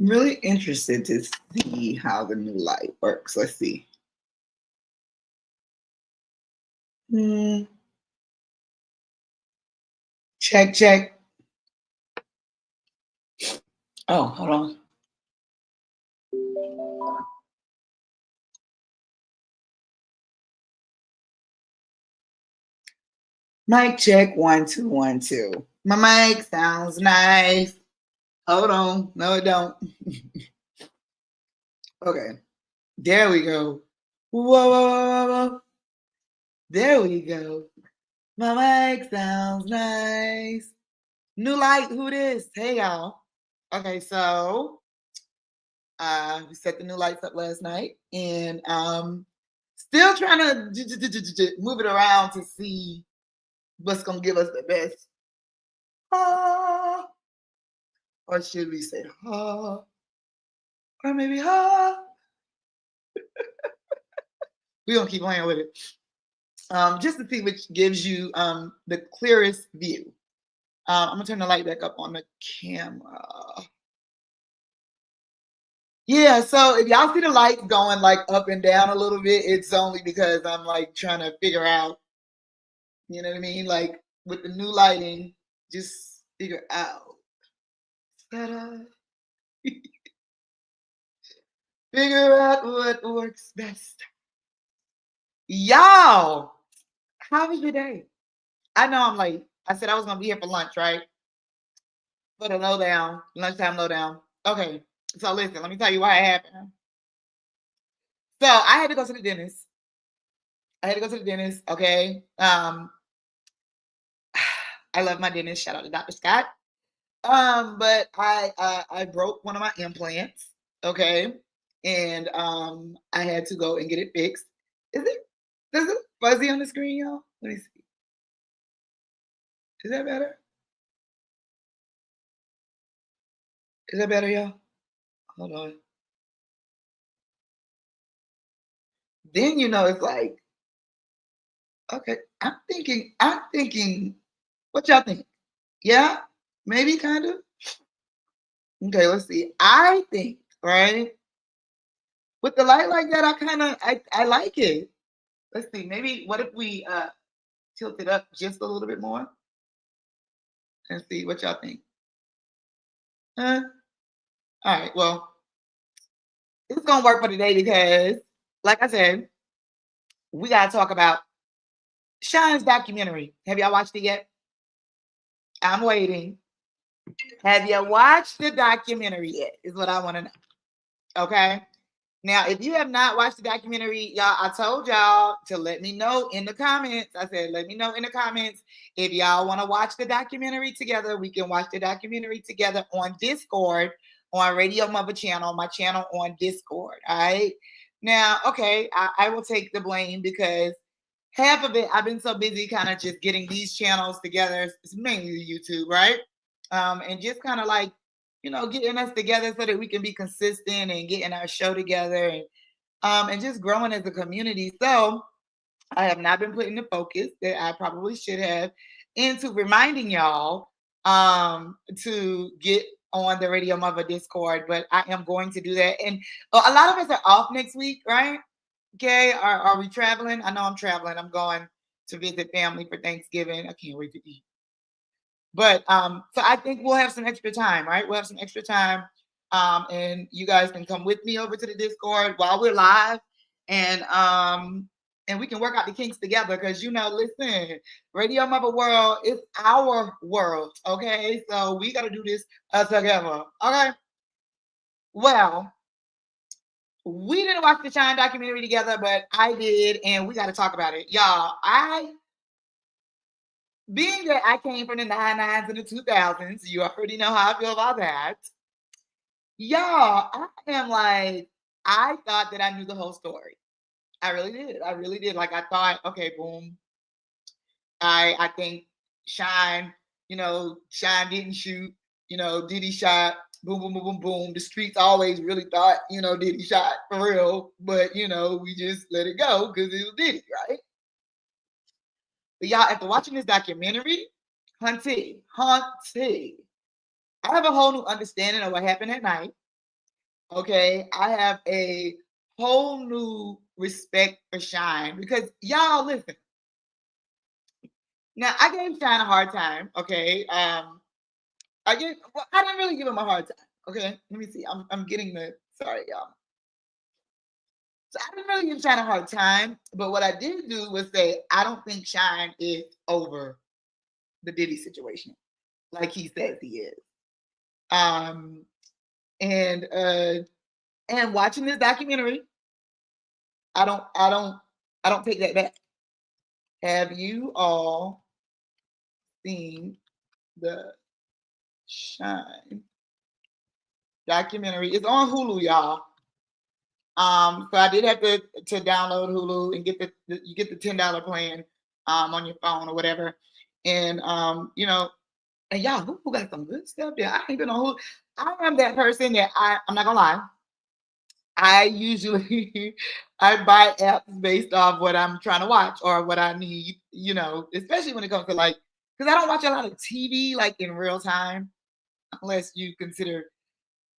really interested to see how the new light works. Let's see. Check, check. Oh, hold on. Mic check 1 2 1 2. My mic sounds nice. Hold on. No, it don't. Okay. There we go. Whoa, whoa, whoa, whoa. There we go. My mic sounds nice. New light, who this? Hey y'all. Okay, so we set the new lights up last night and still trying to move it around to see what's gonna give us the best. Ah, or should we say ha? Or maybe ha? We're gonna keep playing with it. Just to see which gives you the clearest view. I'm gonna turn the light back up on the camera. Yeah, so if y'all see the lights going like up and down a little bit, it's only because I'm like trying to figure out, you know what I mean? Like with the new lighting, just figure out. Ta-da. Figure out what works best. Y'all, how was your day? I know I'm late. I said I was gonna be here for lunch, right? For the lowdown, lunchtime lowdown. Okay, so listen, let me tell you why it happened. So I had to go to the dentist. Okay. I love my dentist. Shout out to Dr. Scott. But I broke one of my implants. Okay, and I had to go and get it fixed. Is it fuzzy on the screen, y'all? Let me see. Is that better? Is that better, y'all? Hold on. Then it's like, okay, I'm thinking, what y'all think? Yeah, maybe kind of. Okay, let's see. I think, right? With the light like that, I like it. Let's see. Maybe what if we tilt it up just a little bit more and see what y'all think? All right. Well, it's gonna work for today because, like I said, we gotta talk about SHYNE's documentary. Have y'all watched it yet? I'm waiting. Have you watched the documentary yet? Is what I want to know. Okay. Now, if you have not watched the documentary, y'all, I told y'all to let me know in the comments. I said, let me know in the comments if y'all want to watch the documentary together. We can watch the documentary together on Discord, on Radio-Muva channel, my channel on Discord. All right. Now, okay, I will take the blame because half of it, I've been so busy kind of just getting these channels together. It's mainly YouTube, right? And just kind of like, getting us together so that we can be consistent and getting our show together and just growing as a community. So I have not been putting the focus that I probably should have into reminding y'all to get on the Radio-Muva Discord, but I am going to do that. And a lot of us are off next week, right? Okay, are we traveling? I know I'm traveling. I'm going to visit family for Thanksgiving. I can't wait to eat. But so I think we'll have some extra time, right? We'll have some extra time. And you guys can come with me over to the Discord while we're live. And we can work out the kinks together because listen, Radio-Muva world is our world. Okay. So we gotta do this together. Okay. Well, we didn't watch the SHYNE documentary together, but I did, and we got to talk about it. Y'all, being that I came from the 99s and the 2000s, you already know how I feel about that. Y'all, I am like, I thought that I knew the whole story. I really did. I really did. Like, I thought, okay, boom. I think SHYNE, SHYNE didn't shoot, Diddy shot, boom, boom, boom, boom, boom. The streets always really thought, Diddy shot for real, but, we just let it go because it was Diddy, right? But y'all, after watching this documentary, Hunty, I have a whole new understanding of what happened at night. Okay, I have a whole new respect for Shine because y'all listen. Now I gave Shine a hard time. Okay, I didn't really give him a hard time. Okay, let me see. I'm getting the sorry y'all. So I didn't really give Shine a hard time, but what I did do was say I don't think Shine is over the Diddy situation like he says he is. Um, and watching this documentary, I don't I don't I don't take that back. Have you all seen the Shine documentary? It's on Hulu, y'all. So I did have to download Hulu and get you get the $10 plan on your phone or whatever. And and y'all, Hulu got some good stuff there. I ain't been on Hulu. I am that person that I'm not gonna lie. I usually I buy apps based off what I'm trying to watch or what I need, especially when it comes to like because I don't watch a lot of TV like in real time, unless you consider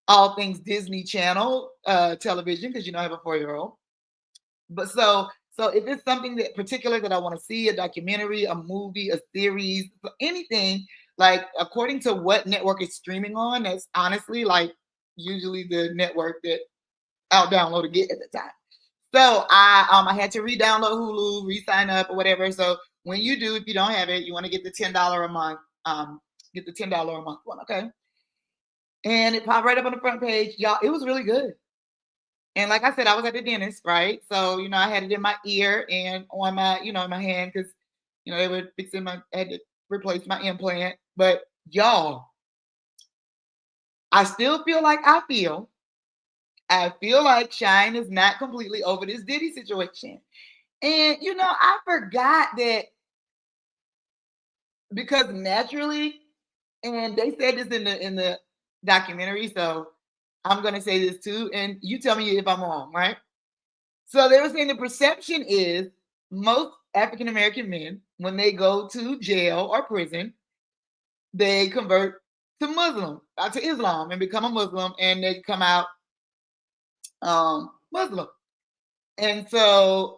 all things Disney Channel television, because I have a 4-year-old. But so if it's something that particular that I want to see, a documentary, a movie, a series, anything, like according to what network it's streaming on, that's honestly like usually the network that I'll download it at the time. So I had to re-download Hulu, re-sign up or whatever. So when you do, if you don't have it, you want to get the $10 a month, get the $10 a month one, okay? And it popped right up on the front page. Y'all, it was really good. And like I said, I was at the dentist, right? So, I had it in my ear and on my, in my hand because, they were fixing I had to replace my implant. But y'all, I still feel like I feel like Shine is not completely over this Diddy situation. And, I forgot that because naturally, and they said this in the documentary, so I'm gonna say this too, and you tell me if I'm wrong, right? So they were saying the perception is most African American men, when they go to jail or prison, they convert to Islam and become a Muslim, and they come out Muslim. And so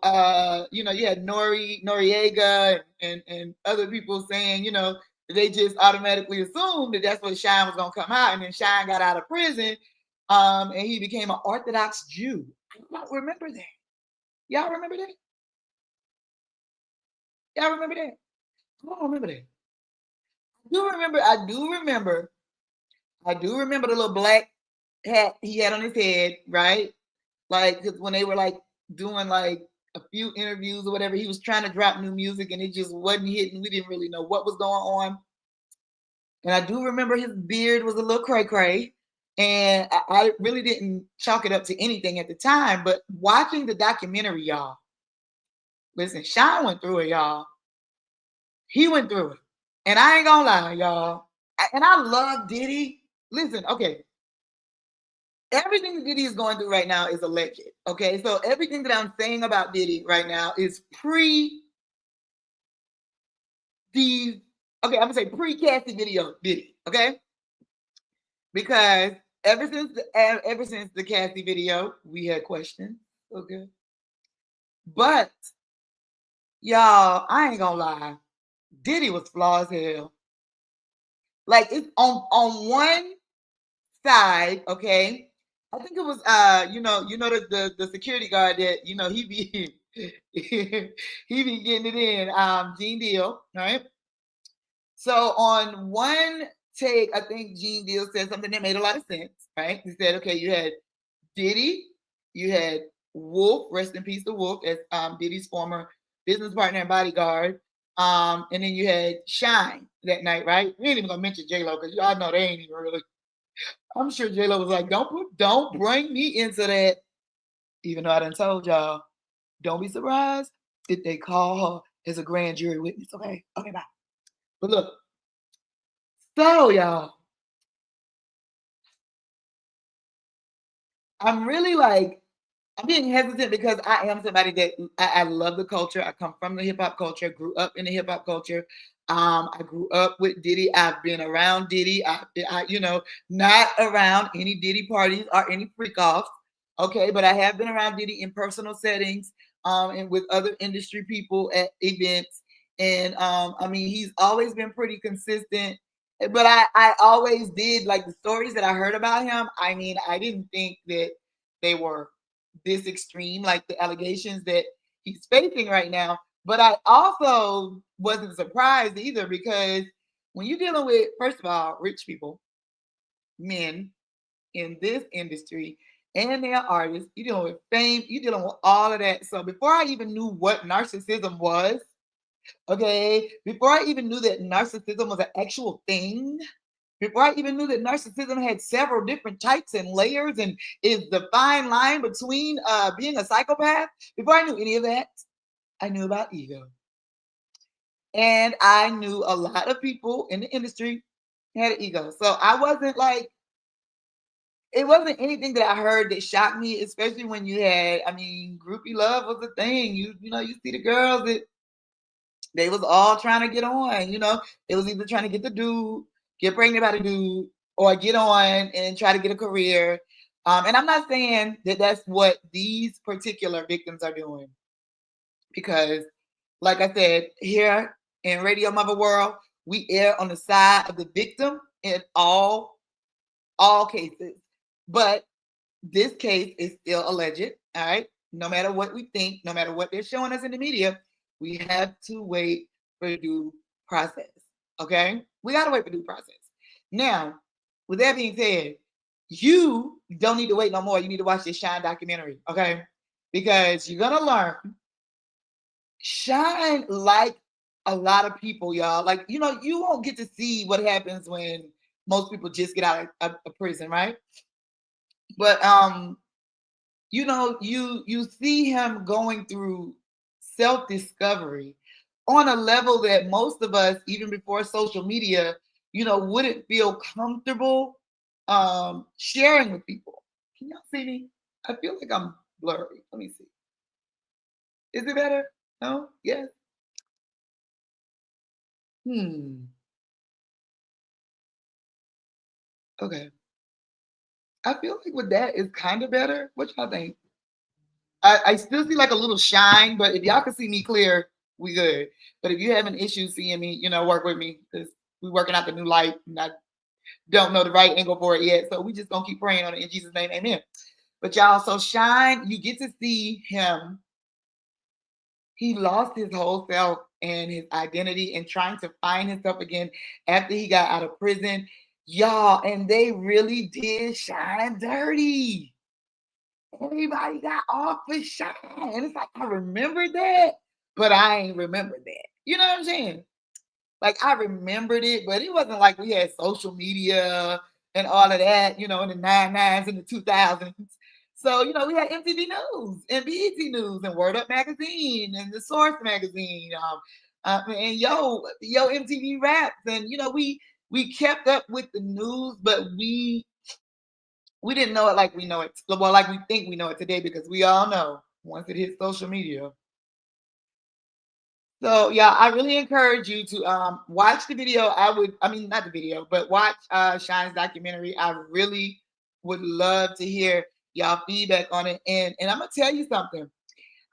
you had Noriega and other people saying, they just automatically assumed that that's what Shine was gonna come out, and then Shine got out of prison, and he became an Orthodox Jew. I don't remember that. Y'all remember that? Y'all remember that? I don't remember that. I do remember the little black hat he had on his head, right? Like, cause when they were like doing like a few interviews or whatever, he was trying to drop new music and it just wasn't hitting. We didn't really know what was going on. And I do remember his beard was a little cray cray. And I really didn't chalk it up to anything at the time. But watching the documentary, y'all, listen, Shine went through it, y'all. He went through it. And I ain't gonna lie, y'all. And I love Diddy. Listen, okay. Everything that Diddy is going through right now is alleged. Okay. So everything that I'm saying about Diddy right now is I'm gonna say pre-casting video Diddy. Okay. Because ever since the Cassie video, we had questions. Okay. But y'all, I ain't gonna lie. Diddy was flawed as hell. Like it's on one side, okay. I think it was the security guard that he be he be getting it in, Gene Deal, right? So on one take, I think Gene Deal said something that made a lot of sense, right? He said, okay, you had Diddy, you had Wolf, rest in peace to Wolf, as Diddy's former business partner and bodyguard. And then you had Shine that night, right? We ain't even gonna mention J-Lo because y'all know they ain't even really. I'm sure J-Lo was like, don't bring me into that. Even though I done told y'all, don't be surprised if they call her as a grand jury witness. Okay, bye. But look, so y'all, I'm really like, I'm being hesitant because I am somebody that I love the culture. I come from the hip hop culture, grew up in the hip hop culture. I grew up with Diddy. I've been around Diddy. Not around any Diddy parties or any freak offs. Okay, but I have been around Diddy in personal settings, and with other industry people at events. And I mean, he's always been pretty consistent. But I always did like the stories that I heard about him. I mean, I didn't think that they were this extreme, like the allegations that he's facing right now. But I also wasn't surprised either because when you're dealing with, first of all, rich people, men in this industry, and they're artists, you're dealing with fame, you're dealing with all of that. So before I even knew what narcissism was, okay, before I even knew that narcissism was an actual thing, before I even knew that narcissism had several different types and layers and is the fine line between being a psychopath, before I knew any of that, I knew about ego. And I knew a lot of people in the industry had an ego. So I wasn't like, it wasn't anything that I heard that shocked me, especially when you had, I mean, groupie love was a thing. You see the girls that they was all trying to get on, It was either trying to get the dude, get pregnant by the dude, or get on and try to get a career. And I'm not saying that that's what these particular victims are doing. Because, like I said, here in Radio-Muva world, we err on the side of the victim in all cases. But this case is still alleged, all right? No matter what we think, no matter what they're showing us in the media, we have to wait for due process, okay? We got to wait for due process. Now, with that being said, you don't need to wait no more. You need to watch this SHYNE documentary, okay? Because you're going to learn. SHYNE, like a lot of people, y'all, like, you won't get to see what happens when most people just get out of prison, right? But you see him going through self-discovery on a level that most of us, even before social media, wouldn't feel comfortable sharing with people. Can y'all see me? I feel like I'm blurry. Let me see. Is it better? No? Yes? Okay. I feel like with that is kind of better. What y'all think? I still see like a little shine, but if y'all can see me clear, we good. But if you having issues seeing me, work with me because we working out the new light and I don't know the right angle for it yet. So we just gonna keep praying on it in Jesus' name, amen. But y'all, so SHYNE, you get to see him. He lost his whole self and his identity and trying to find himself again after he got out of prison. Y'all, and they really did SHYNE dirty. Everybody got off with SHYNE. And it's like, I remember that, but I ain't remember that. You know what I'm saying? Like, I remembered it, but it wasn't like we had social media and all of that, in the 99s and the 2000s. So, we had MTV News and BET News and Word Up Magazine and The Source Magazine, and Yo MTV Raps. And, we kept up with the news, but we didn't know it like we know it. Well, like we think we know it today, because we all know once it hits social media. So yeah, I really encourage you to watch the video. Not the video, but watch SHYNE's documentary. I really would love to hear y'all feedback on it. And I'm gonna tell you something.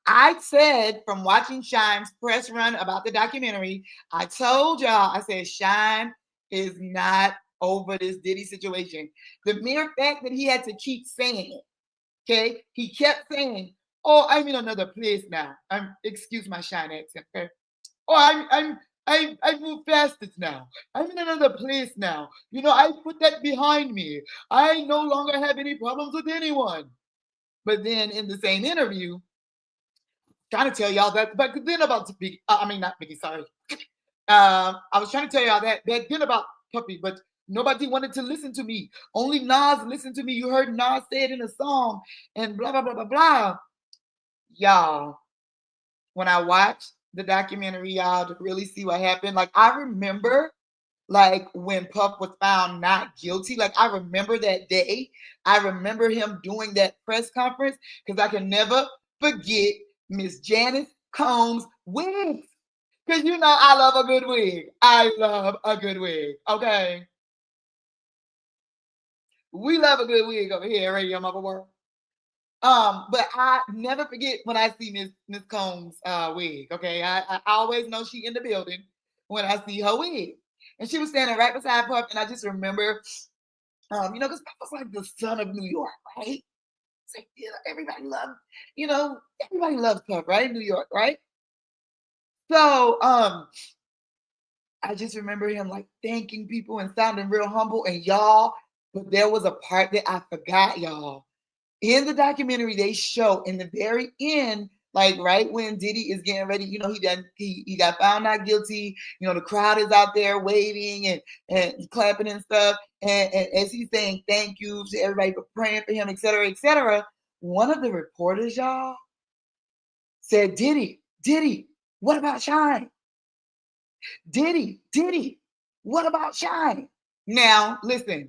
I said from watching SHYNE's press run about the documentary, I told y'all, I said SHYNE is not over this Diddy situation. The mere fact that he had to keep saying it, okay? He kept saying, "Oh, I'm in another place now." Excuse my SHYNE accent, okay? "Oh, I move faster now. I'm in another place now. I put that behind me. I no longer have any problems with anyone." But then in the same interview, trying to tell y'all that, but then about not Biggie, sorry. I was trying to tell y'all that then about Puppy, but nobody wanted to listen to me. Only Nas listened to me. You heard Nas say it in a song and blah, blah, blah, blah, blah. Y'all, when I watched the documentary, y'all, to really see what happened, like, I remember, like, when Puff was found not guilty, like, I remember that day. I remember him doing that press conference because I can never forget Miss Janice Combs' wigs. Because you know I love a good wig. I love a good wig. Okay. We love a good wig over here at Radio-Muva World. But I never forget when I see Miss Combs' wig. Okay, I always know she in the building when I see her wig, and she was standing right beside Puff, and I just remember, because Puff was like the son of New York, right? It's like everybody loves, everybody loves Puff, right? New York, right? So, I just remember him like thanking people and sounding real humble, and y'all. But there was a part that I forgot, y'all. In the documentary, they show in the very end, like right when Diddy is getting ready, he got found not guilty. The crowd is out there waving and clapping and stuff. And as he's saying thank you to everybody for praying for him, et cetera, et cetera. One of the reporters, y'all, said, Diddy, what about SHYNE? Diddy, what about SHYNE? Now, listen,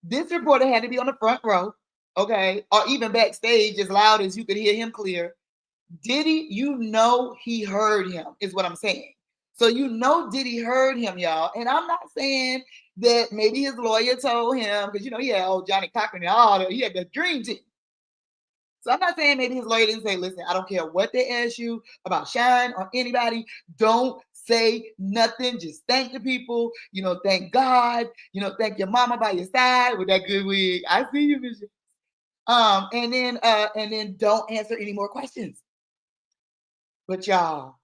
this reporter had to be on the front row, okay, or even backstage as loud as you could hear him clear. Diddy, he heard him, is what I'm saying. So Diddy heard him, y'all. And I'm not saying that maybe his lawyer told him, because he had old Johnny Cochran and all that. He had the dream team. So I'm not saying maybe his lawyer didn't say, listen, I don't care what they ask you about SHYNE or anybody. Don't say nothing. Just thank the people. Thank God. Thank your mama by your side with that good wig. I see you, Bishop. And then don't answer any more questions. But y'all,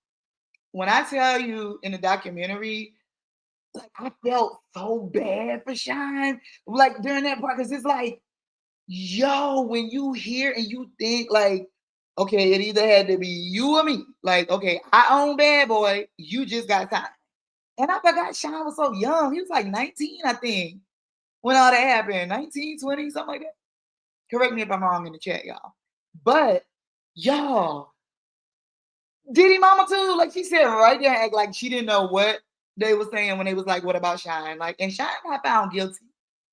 when I tell you in the documentary, like I felt so bad for SHYNE, like during that part, because it's like, yo, when you hear and you think like, okay, it either had to be you or me. Like, okay, I own Bad Boy. You just got signed. And I forgot SHYNE was so young. He was like 19, I think, when all that happened. 19, 20, something like that. Correct me if I'm wrong in the chat, y'all. But, y'all, Diddy mama too, like she said right there, act like she didn't know what they were saying when they was like, what about SHYNE? Like, and SHYNE got found guilty.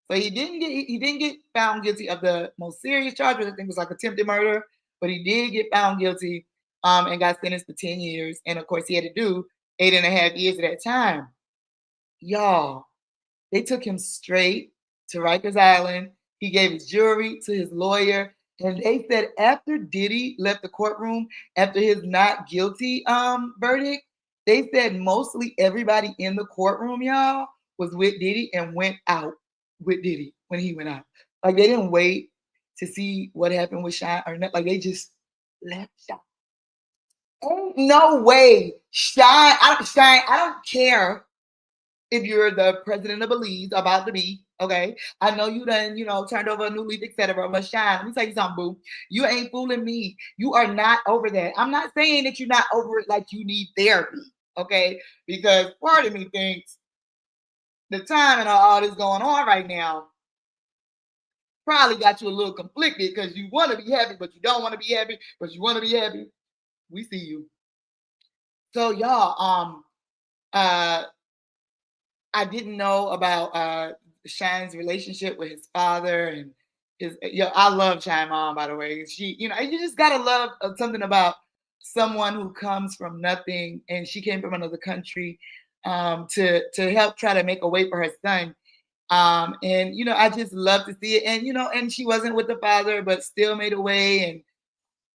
So he didn't get found guilty of the most serious charges. I think it was like attempted murder, but he did get found guilty and got sentenced to 10 years. And of course, he had to do 8.5 years at that time. Y'all, they took him straight to Rikers Island. He gave his jewelry to his lawyer. And they said after Diddy left the courtroom, after his not guilty verdict, they said mostly everybody in the courtroom, y'all, was with Diddy and went out with Diddy when he went out. Like they didn't wait to see what happened with SHYNE or not. Like they just left SHYNE. Ain't no way SHYNE. I don't care if you're the president of Belize, about to be, okay? I know you done, turned over a new leaf, etc. But SHYNE, let me tell you something, boo. You ain't fooling me. You are not over that. I'm not saying that you're not over it like you need therapy, okay? Because part of me thinks the timing of all this going on right now probably got you a little conflicted because you want to be happy, but you don't want to be happy, but you want to be happy. We see you. So y'all, I didn't know about SHYNE's relationship with his father and I love SHYNE mom, by the way. She, you just gotta love something about someone who comes from nothing, and she came from another country to help try to make a way for her son. And I just love to see it. And and she wasn't with the father, but still made a way.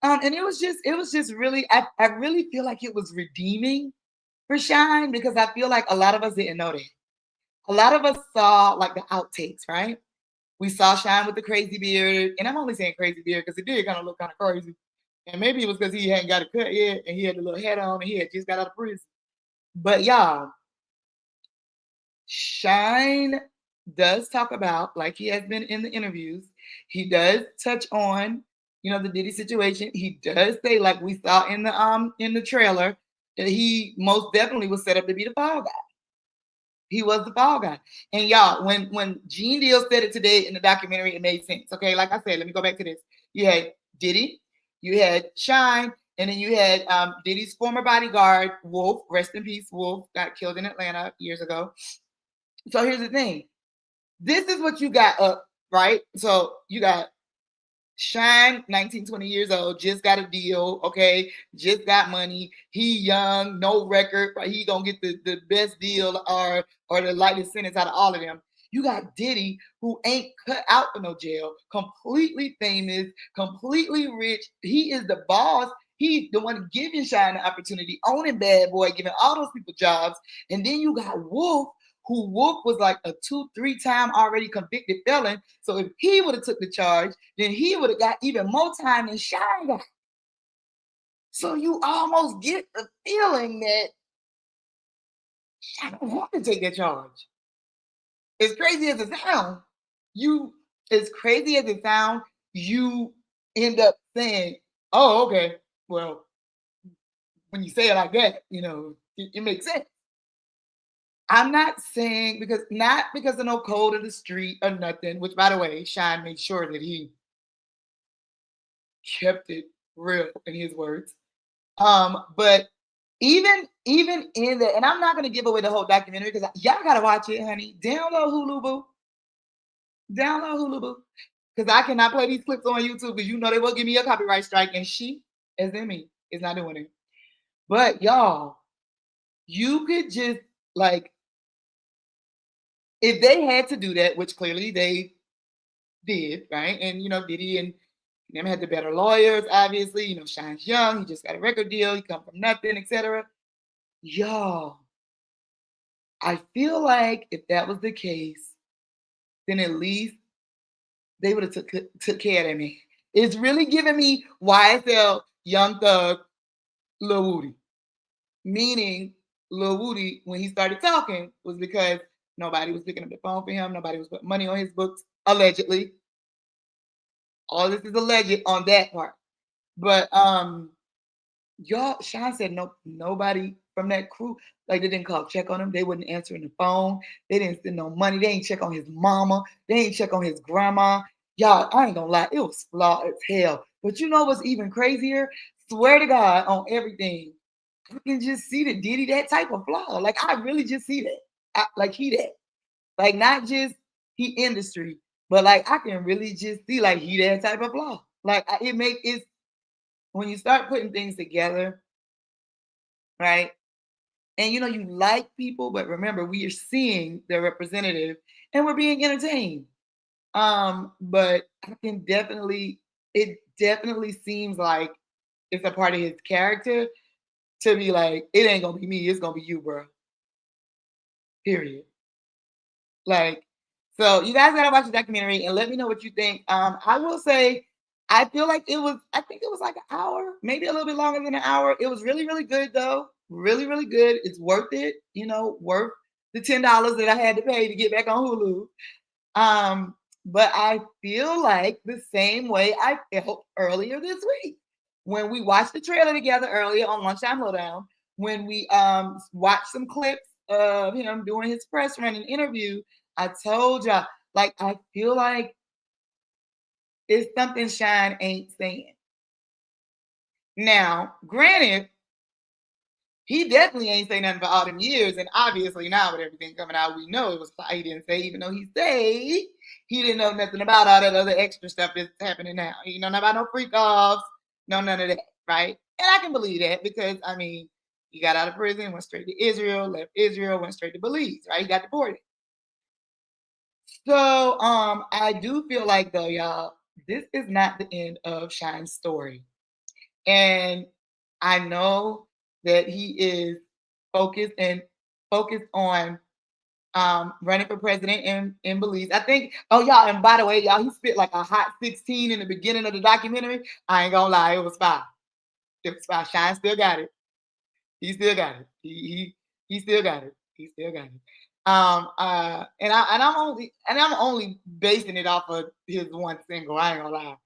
And it was just really, I really feel like it was redeeming for SHYNE because I feel like a lot of us didn't know that. A lot of us saw like the outtakes, right? We saw SHYNE with the crazy beard, and I'm only saying crazy beard because it did kind of look kind of crazy. And maybe it was because he hadn't got a cut yet, and he had the little hat on, and he had just got out of prison. But y'all, SHYNE does talk about, like he has been in the interviews, he does touch on, the Diddy situation. He does say, like we saw in the trailer, that he most definitely was set up to be the fall guy. He was the fall guy. And y'all, when Gene Deal said it today in the documentary, it made sense. Okay, like I said, let me go back to this. You had Diddy, you had SHYNE, and then you had Diddy's former bodyguard, Wolf, rest in peace, Wolf, got killed in Atlanta years ago. So here's the thing. This is what you got up, right? So you got SHYNE, 19, 20 years old, just got a deal, okay? Just got money. He young, no record, right? He gonna get the best deal or the lightest sentence out of all of them. You got Diddy, who ain't cut out for no jail, completely famous, completely rich. He is the boss. He the one giving SHYNE the opportunity, owning Bad Boy, giving all those people jobs. And then you got Wolf, who Wolf was like a 2-3 time already convicted felon. So if he would have took the charge, then he would have got even more time than SHYNE got. So you almost get the feeling that SHYNE don't want to take that charge. As crazy as it sounds, you as crazy as it sounds, you end up saying, "Oh, okay, well, when you say it like that, it makes sense." I'm not saying not because of no code of the street or nothing, which by the way, SHYNE made sure that he kept it real in his words. But even in that, and I'm not gonna give away the whole documentary because y'all gotta watch it, honey. Download Hulu Boo. Download Hulu Boo. Because I cannot play these clips on YouTube because they will give me a copyright strike, and she, as in me, is not doing it. But y'all, you could just like if they had to do that, which clearly they did, right? And Diddy and them had the better lawyers, obviously. SHYNE's young, he just got a record deal, he come from nothing, etc. Y'all, I feel like if that was the case, then at least they would have took care of that man. It's really giving me YSL Young Thug Lil Woody. Meaning Lil Woody, when he started talking, was because nobody was picking up the phone for him, nobody was putting money on his books, allegedly. All this is alleged on that part. But y'all, SHYNE said nobody from that crew, like they didn't call check on him. They wouldn't answer the phone. They didn't send no money. They ain't check on his mama. They ain't check on his grandma. Y'all, I ain't gonna lie, it was flawed as hell. But you know what's even crazier? Swear to God on everything. I can just see the Diddy that type of flaw. Like I really just see that. Like he that. Like not just he industry, but like I can really just see like he that type of flaw. Like it's when you start putting things together, right? And you like people, but remember we are seeing the representative and we're being entertained. But it definitely seems like it's a part of his character to be like, it ain't gonna be me, it's gonna be you, bro. Period. Like, so you guys gotta watch the documentary and let me know what you think. I will say, I think it was like an hour, maybe a little bit longer than an hour. It was really, really good though. Really, really good. It's worth it, worth the $10 that I had to pay to get back on Hulu. But I feel like the same way I felt earlier this week when we watched the trailer together earlier on Lunchtime Lowdown, when we watched some clips of him doing his press run and interview. I told y'all, like, I feel like it's something SHYNE ain't saying. Now, granted, he definitely ain't saying nothing for all them years, and obviously now with everything coming out, we know it was he didn't say, even though he said he didn't know nothing about all that other extra stuff that's happening now. He know nothing about no freak offs, no none of that, right? And I can believe that because I mean, he got out of prison, went straight to Israel, left Israel, went straight to Belize, right? He got deported. So I do feel like though, y'all, this is not the end of SHYNE's story. And I know that he is focused on running for president in Belize. I think, oh y'all, and by the way, y'all, he spit like a hot 16 in the beginning of the documentary. I ain't gonna lie, it was fire. It was fire. SHYNE still got it. He still got it. He still got it. He still got it. And I'm only basing it off of his one single. I ain't gonna lie,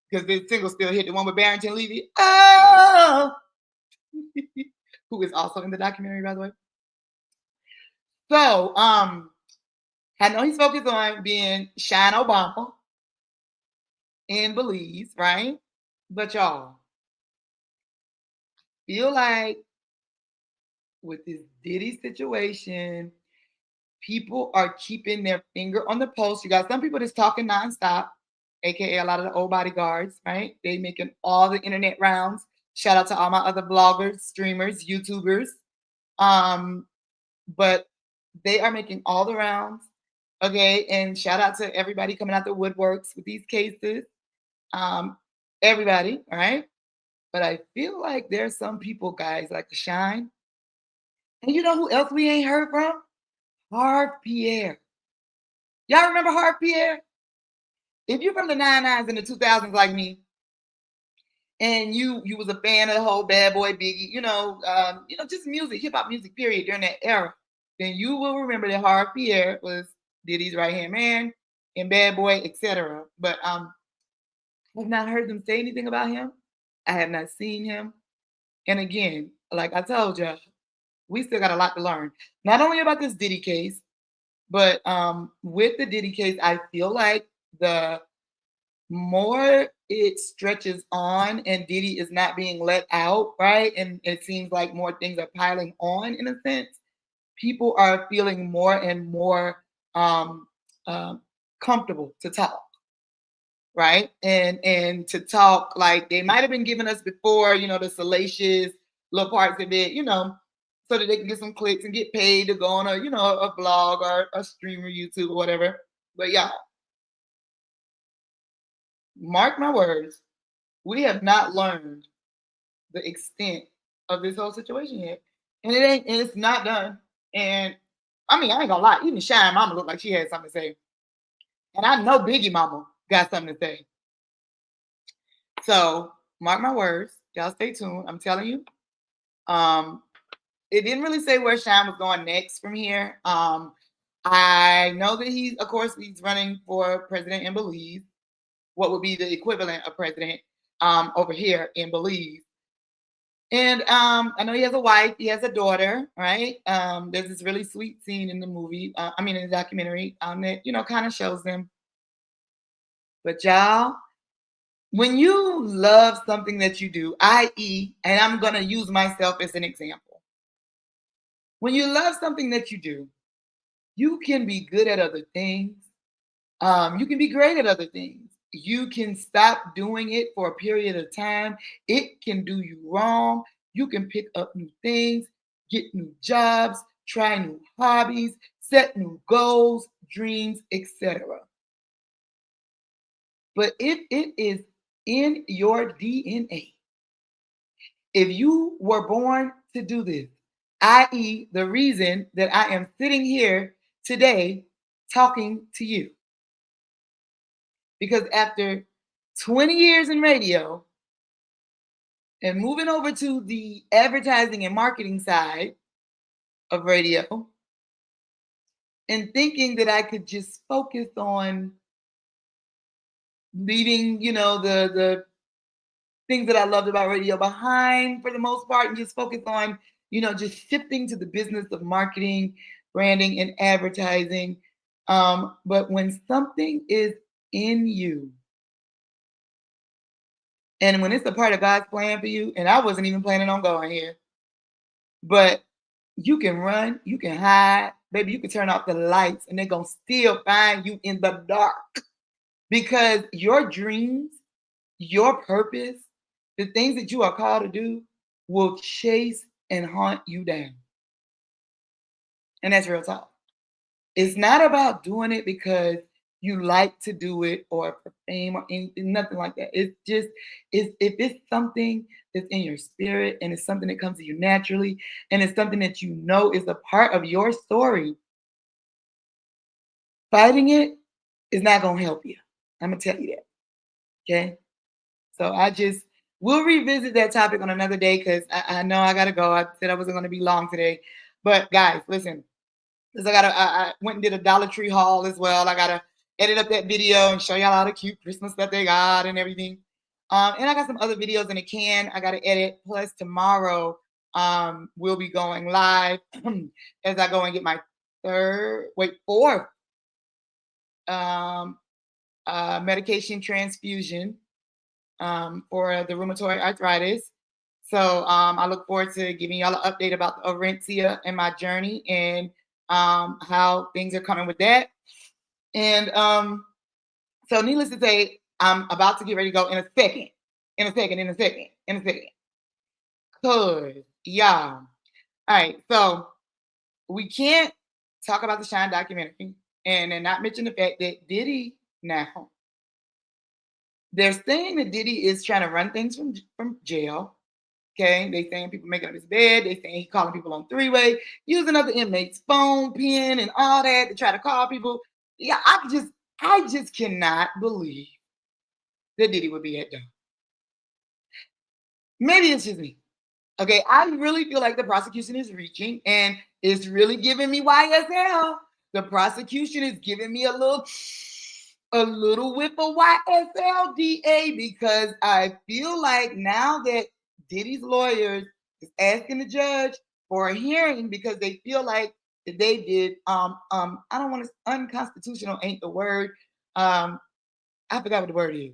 because this single still hit, the one with Barrington Levy. Oh, who is also in the documentary, by the way. So, I know he's focused on being SHYNE Obama in Belize, right? But y'all, feel like with this Diddy situation, people are keeping their finger on the pulse. You got some people that's talking nonstop. aka a lot of the old bodyguards, right? They making all the internet rounds. Shout out to all my other bloggers, streamers, YouTubers. Um, but they are making all the rounds. Okay, and shout out to everybody coming out the woodworks with these cases. Um, everybody, all right? But I feel like there's some people, guys, like the Shine. And you know who else we ain't heard from? Harv Pierre. Y'all remember Harv Pierre? If you're from the 99s and the 2000s like me, and you was a fan of the whole Bad Boy Biggie, just music, hip hop music, period, during that era, then you will remember that Harv Pierre was Diddy's right hand man and Bad Boy, etc. But I've not heard them say anything about him. I have not seen him. And again, like I told you, we still got a lot to learn. Not only about this Diddy case, but with the Diddy case, I feel like the more it stretches on and Diddy is not being let out, right? And it seems like more things are piling on in a sense. People are feeling more and more um, comfortable to talk, right? And to talk like they might have been giving us before, the salacious little parts of it, so that they can get some clicks and get paid to go on a blog or a streamer, YouTube or whatever. But y'all, mark my words, we have not learned the extent of this whole situation yet. And it's not done. And I mean, I ain't gonna lie, even Shine Mama looked like she had something to say. And I know Biggie Mama got something to say. So mark my words, y'all stay tuned. I'm telling you. It didn't really say where Shine was going next from here. I know that he's running for president in Belize, what would be the equivalent of president over here in Belize. And I know he has a wife, he has a daughter, right? There's this really sweet scene in the movie, in the documentary, that, kind of shows them. But y'all, when you love something that you do, i.e., and I'm going to use myself as an example. When you love something that you do, you can be good at other things. You can be great at other things. You can stop doing it for a period of time. It can do you wrong. You can pick up new things, get new jobs, try new hobbies, set new goals, dreams, etc. But if it is in your DNA, if you were born to do this, i.e., the reason that I am sitting here today talking to you, because after 20 years in radio and moving over to the advertising and marketing side of radio and thinking that I could just focus on leaving, the things that I loved about radio behind for the most part and just focus on, just shifting to the business of marketing, branding, and advertising. But when something is in you, and when it's a part of God's plan for you, and I wasn't even planning on going here, but you can run, you can hide, baby, you can turn off the lights and they're going to still find you in the dark because your dreams, your purpose, the things that you are called to do will chase and haunt you down. And that's real talk. It's not about doing it because you like to do it or for fame or anything, nothing like that. It's just, if it's something that's in your spirit and it's something that comes to you naturally and it's something that you know is a part of your story, fighting it is not going to help you. I'm going to tell you that. Okay? So we'll revisit that topic on another day because I know I got to go. I said I wasn't going to be long today. But guys, listen, because I went and did a Dollar Tree haul as well. I got to edit up that video and show y'all all the cute Christmas stuff they got and everything. And I got some other videos in the can I got to edit. Plus tomorrow we'll be going live as I go and get my fourth medication transfusion for the rheumatoid arthritis. So I look forward to giving y'all an update about the Orencia and my journey and how things are coming with that. And so needless to say, I'm about to get ready to go in a second. In a second, in a second, in a second. Cause yeah. All right. So we can't talk about the Shine documentary and then not mention the fact that Diddy now, they're saying that Diddy is trying to run things from jail. Okay, they saying people making up his bed. They saying he calling people on three-way, using other inmates' phone, pen, and all that to try to call people. Yeah, I just cannot believe that Diddy would be that dumb. Maybe it's just me. Okay, I really feel like the prosecution is reaching and it's really giving me YSL. The prosecution is giving me a little whiff of YSL DA because I feel like now that Diddy's lawyers is asking the judge for a hearing because they feel like that they did I don't want to unconstitutional ain't the word. I forgot what the word is.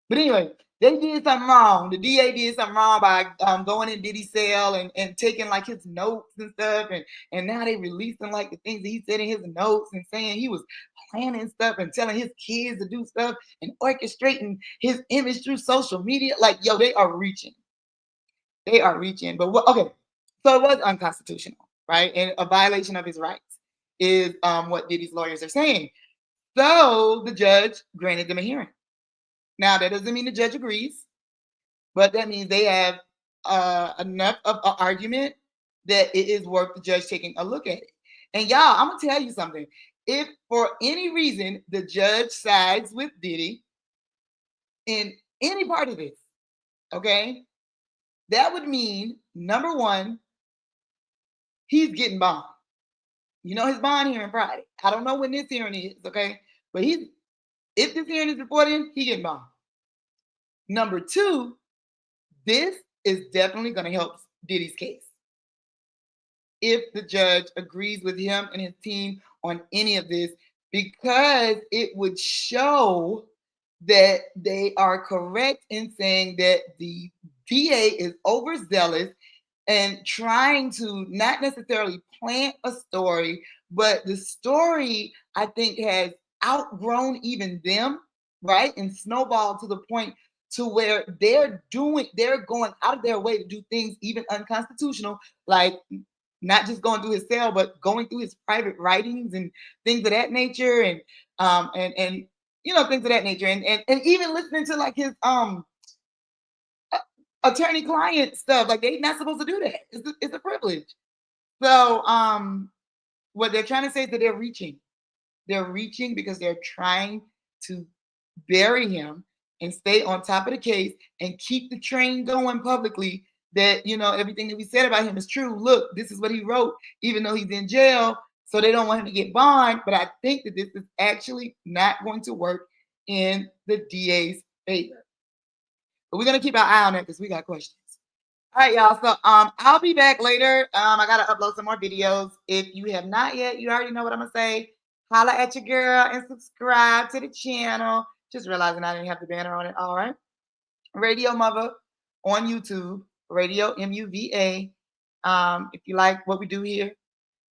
But anyway, they did something wrong. The DA did something wrong by going in Diddy's cell and taking like his notes and stuff. And now they releasing like the things that he said in his notes and saying he was planning stuff and telling his kids to do stuff and orchestrating his image through social media. Like, yo, they are reaching. They are reaching. But okay, so it was unconstitutional, right? And a violation of his rights is what Diddy's lawyers are saying. So the judge granted them a hearing. Now, that doesn't mean the judge agrees, but that means they have enough of an argument that it is worth the judge taking a look at it. And y'all, I'm going to tell you something. If for any reason the judge sides with Diddy in any part of this, okay, that would mean, number one, he's getting bond. You know his bond hearing Friday. I don't know when this hearing is, okay? But if this hearing is before then, he getting bond. Number two, this is definitely going to help Diddy's case. If the judge agrees with him and his team on any of this, because it would show that they are correct in saying that the DA is overzealous and trying to not necessarily plant a story, but the story, I think, has outgrown even them, right? And snowballed to the point to where they're going out of their way to do things even unconstitutional, like not just going through his cell, but going through his private writings and things of that nature, and things of that nature, and even listening to like his attorney client stuff. Like they're not supposed to do that. It's a privilege. So what they're trying to say is that they're reaching. They're reaching because they're trying to bury him and stay on top of the case and keep the train going publicly that, everything that we said about him is true. Look, this is what he wrote, even though he's in jail. So they don't want him to get bond. But I think that this is actually not going to work in the DA's favor. But we're going to keep our eye on it because we got questions. All right, y'all. So I'll be back later. I got to upload some more videos. If you have not yet, you already know what I'm going to say. Holla at your girl and subscribe to the channel. Just realizing I didn't have the banner on it. All right. Radio-Muva on YouTube. Radio-Muva. If you like what we do here,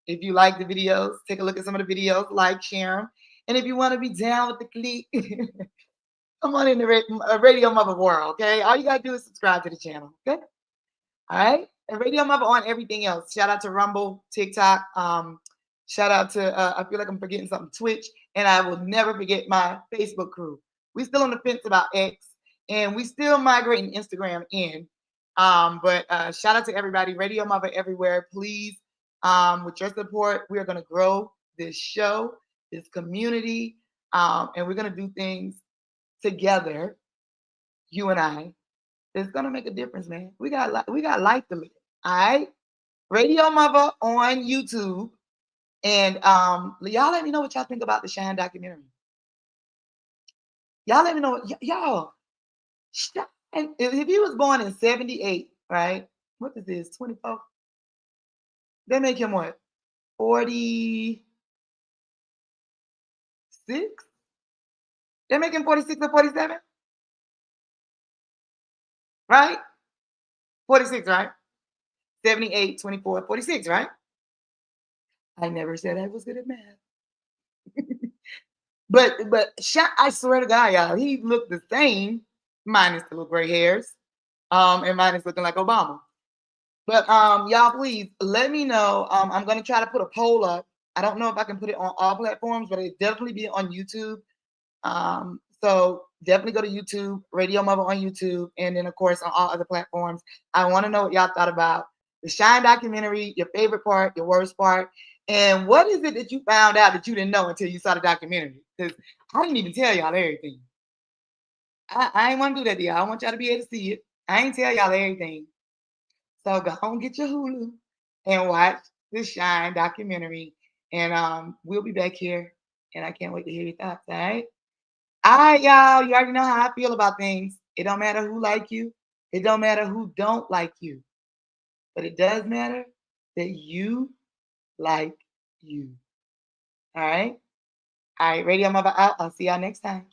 if you like the videos, take a look at some of the videos, like, share them. And if you want to be down with the clique, come on in the Radio-Muva world, okay? All you got to do is subscribe to the channel, okay? All right? And Radio-Muva on everything else. Shout out to Rumble, TikTok. Shout out to, I feel like I'm forgetting something, Twitch. And I will never forget my Facebook crew. We still on the fence about X. And we still migrating Instagram in. But shout out to everybody. Radio-Muva everywhere. Please, with your support, we are going to grow this show, this community. And we're going to do things together, you and I. It's gonna make a difference, man. We got life to live. All right. Radio-Muva on YouTube. And y'all let me know what y'all think about the SHYNE documentary. Y'all let me know y'all. And if he was born in 78, right? What is this? 24? They make him what? 46? They make him 46 or 47? Right? 46, right? 78, 24, 46, right? I never said I was good at math. But I swear to God, y'all, he looked the same, minus the little gray hairs, and minus looking like Obama. But y'all, please let me know. I'm gonna try to put a poll up. I don't know if I can put it on all platforms, but it definitely be on YouTube. So definitely go to YouTube, Radio-Muva on YouTube, and then of course on all other platforms. I want to know what y'all thought about the SHYNE documentary, your favorite part, your worst part, and what is it that you found out that you didn't know until you saw the documentary? Because I didn't even tell y'all everything. I ain't want to do that to y'all. I want y'all to be able to see it. I ain't tell y'all everything. So go home, get your Hulu, and watch the SHYNE documentary. And we'll be back here. And I can't wait to hear your thoughts. All right. All right, y'all. You already know how I feel about things. It don't matter who like you. It don't matter who don't like you. But it does matter that you like you. All right. All right. Radio Mother out. I'll see y'all next time.